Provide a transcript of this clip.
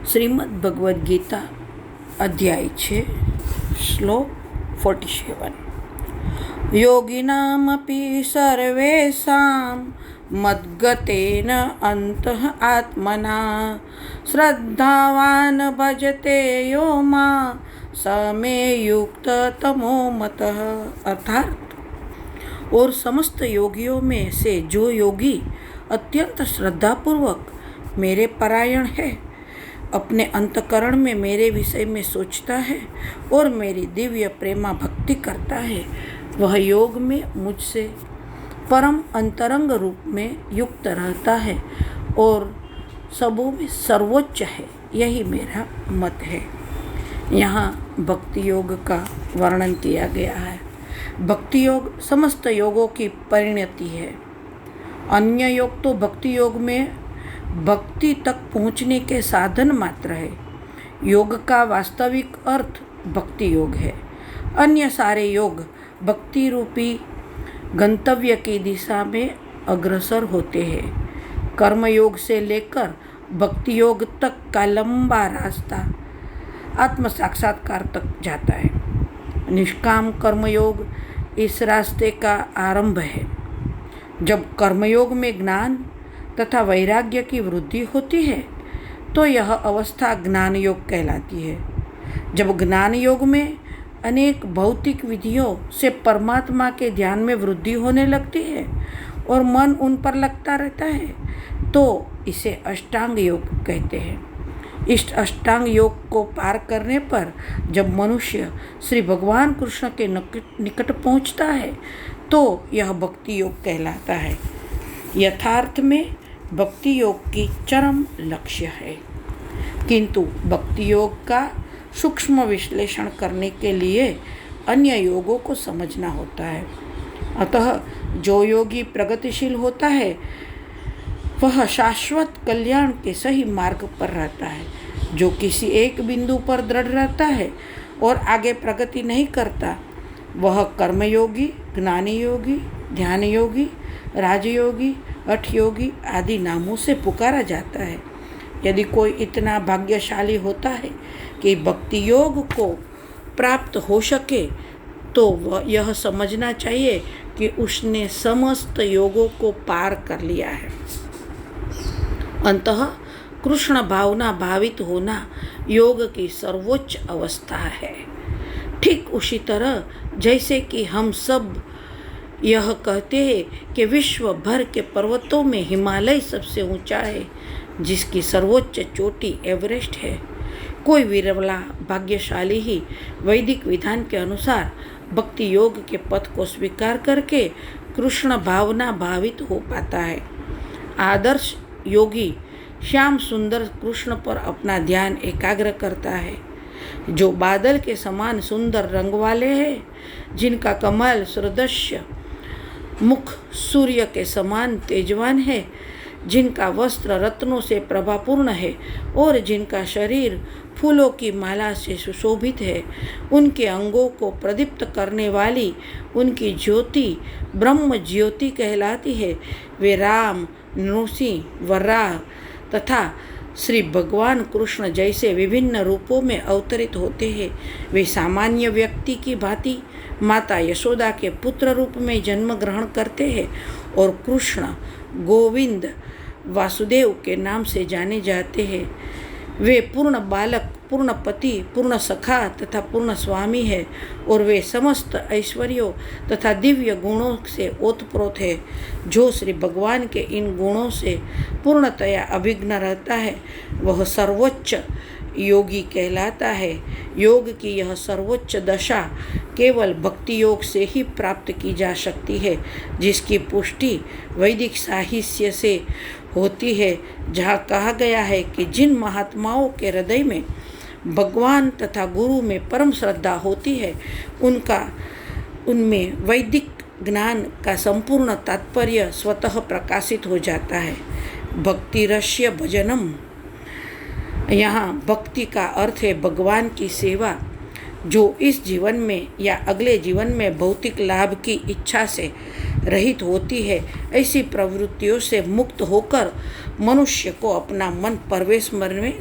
श्रीमद् भगवद गीता अध्याय 6 श्लोक 47। योगिनामपि सर्वेषां मद्गतेन अन्तः आत्मना श्रद्धावान् भजते यो मां स मे युक्ततमो मतः। अर्थात और समस्त योगियों में से जो योगी अत्यंत श्रद्धापूर्वक मेरे परायण है, अपने अंतकरण में मेरे विषय में सोचता है और मेरी दिव्य प्रेमा भक्ति करता है, वह योग में मुझसे परम अंतरंग रूप में युक्त रहता है और सबों में सर्वोच्च है। यही मेरा मत है। यहाँ भक्ति योग का वर्णन किया गया है। भक्ति योग समस्त योगों की परिणति है। अन्य योग तो भक्ति योग में भक्ति तक पहुँचने के साधन मात्र है। योग का वास्तविक अर्थ भक्ति योग है। अन्य सारे योग भक्ति रूपी गंतव्य की दिशा में अग्रसर होते हैं। कर्म योग से लेकर भक्ति योग तक का लंबा रास्ता आत्म साक्षात्कार तक जाता है। निष्काम कर्मयोग इस रास्ते का आरंभ है। जब कर्मयोग में ज्ञान तथा वैराग्य की वृद्धि होती है तो यह अवस्था ज्ञान योग कहलाती है। जब ज्ञान योग में अनेक भौतिक विधियों से परमात्मा के ध्यान में वृद्धि होने लगती है और मन उन पर लगता रहता है तो इसे अष्टांग योग कहते हैं। इस अष्टांग योग को पार करने पर जब मनुष्य श्री भगवान कृष्ण के निकट पहुंचता है तो यह भक्ति योग कहलाता है। यथार्थ में भक्ति योग की चरम लक्ष्य है, किंतु भक्ति योग का सूक्ष्म विश्लेषण करने के लिए अन्य योगों को समझना होता है। अतः जो योगी प्रगतिशील होता है वह शाश्वत कल्याण के सही मार्ग पर रहता है। जो किसी एक बिंदु पर दृढ़ रहता है और आगे प्रगति नहीं करता, वह कर्मयोगी, ज्ञानी योगी, ध्यान योगी, राजयोगी, हठ योगी आदि नामों से पुकारा जाता है। यदि कोई इतना भाग्यशाली होता है कि भक्ति योग को प्राप्त हो सके तो वह यह समझना चाहिए कि उसने समस्त योगों को पार कर लिया है। अंततः कृष्ण भावना भावित होना योग की सर्वोच्च अवस्था है। ठीक उसी तरह जैसे कि हम सब यह कहते हैं कि विश्व भर के पर्वतों में हिमालय सबसे ऊंचा है, जिसकी सर्वोच्च चोटी एवरेस्ट है। कोई विरला भाग्यशाली ही वैदिक विधान के अनुसार भक्ति योग के पथ को स्वीकार करके कृष्ण भावना भावित हो पाता है। आदर्श योगी श्याम सुंदर कृष्ण पर अपना ध्यान एकाग्र करता है, जो बादल के समान सुंदर रंग वाले हैं, जिनका कमल सदृश्य मुख सूर्य के समान तेजवान है, जिनका वस्त्र रत्नों से प्रभापूर्ण है और जिनका शरीर फूलों की माला से सुशोभित है। उनके अंगों को प्रदीप्त करने वाली उनकी ज्योति ब्रह्म ज्योति कहलाती है। वे राम, नृसिंह, वराह तथा श्री भगवान कृष्ण जैसे विभिन्न रूपों में अवतरित होते हैं। वे सामान्य व्यक्ति की भांति माता यशोदा के पुत्र रूप में जन्म ग्रहण करते हैं और कृष्ण, गोविंद, वासुदेव के नाम से जाने जाते हैं। वे पूर्ण बालक, पूर्ण पति, पूर्ण सखा तथा पूर्ण स्वामी है और वे समस्त ऐश्वर्यों तथा दिव्य गुणों से ओतप्रोत है। जो श्री भगवान के इन गुणों से पूर्णतया अभिज्ञ रहता है वह सर्वोच्च योगी कहलाता है। योग की यह सर्वोच्च दशा केवल भक्ति योग से ही प्राप्त की जा सकती है, जिसकी पुष्टि वैदिक साहित्य से होती है, जहाँ कहा गया है कि जिन महात्माओं के हृदय में भगवान तथा गुरु में परम श्रद्धा होती है उनमें वैदिक ज्ञान का संपूर्ण तात्पर्य स्वतः प्रकाशित हो जाता है। भक्ति रस्य भजनम, यहाँ भक्ति का अर्थ है भगवान की सेवा, जो इस जीवन में या अगले जीवन में भौतिक लाभ की इच्छा से रहित होती है। ऐसी प्रवृत्तियों से मुक्त होकर मनुष्य को अपना मन परमेश्वर में